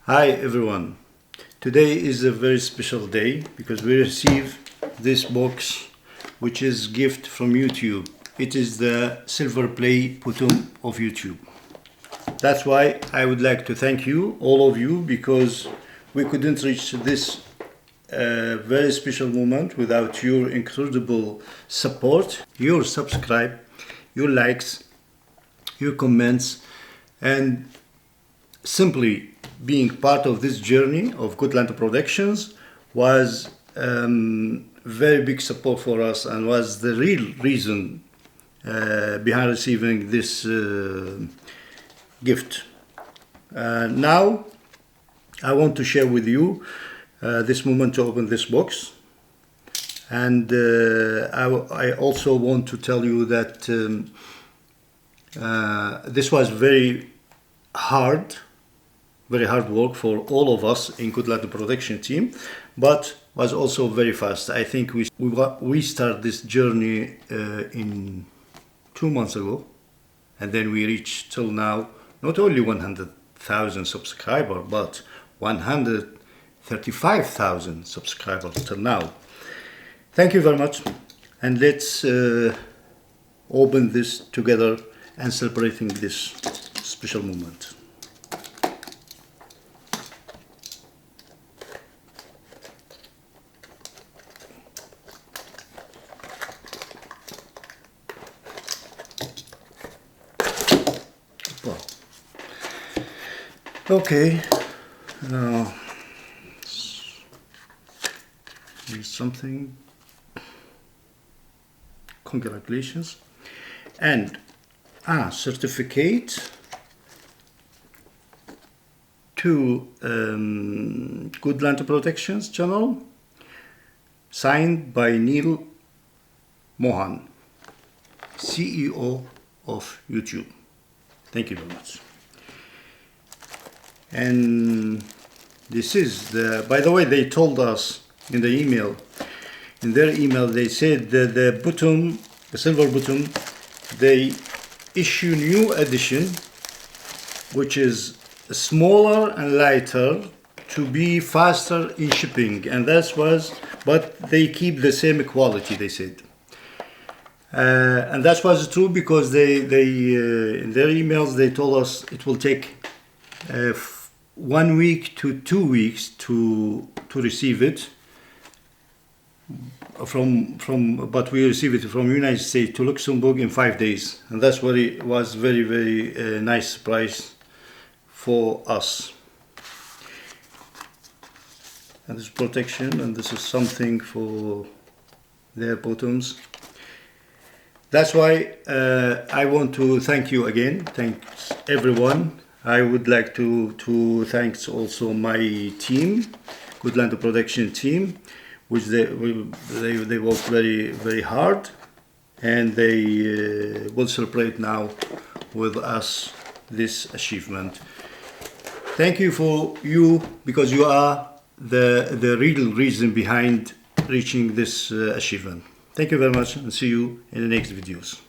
Hi everyone. Today is a very special day because we receive this box, which is gift from YouTube. It is the silver play button of YouTube. That's why I would like to thank you, all of you, because we couldn't reach this very special moment without your incredible support, your subscribe, your likes, your comments, and simply being part of this journey of Goodland Productions was very big support for us and was the real reason behind receiving this gift. Now I want to share with you this moment to open this box, and I also want to tell you that this was very hard work for all of us in Goodland production team, but was also very fast. I think we started this journey in 2 months ago, and then we reached till now not only 100,000 subscribers, but 135,000 subscribers till now. Thank you very much, and let's open this together and celebrating this special moment. Okay, here's something. Congratulations, and certificate to Goodland Protections channel, signed by Neil Mohan, CEO of YouTube. Thank you very much. And this is by the way, they told us in the email, in their email, they said that the button, the silver button, they issue new edition, which is smaller and lighter to be faster in shipping, and but they keep the same quality, they said. And that was true because they in their emails they told us it will take 1 week to 2 weeks to receive it but we receive it from United States to Luxembourg in 5 days, and that's what it was. Very nice surprise for us. And this protection, and this is something for their bottoms. That's why I want to thank you again. Thanks everyone. I would like to thank also my team, Goodland Production team, which they worked very hard, and they will celebrate now with us this achievement. Thank you for you, because you are the real reason behind reaching this achievement. Thank you very much, and see you in the next videos.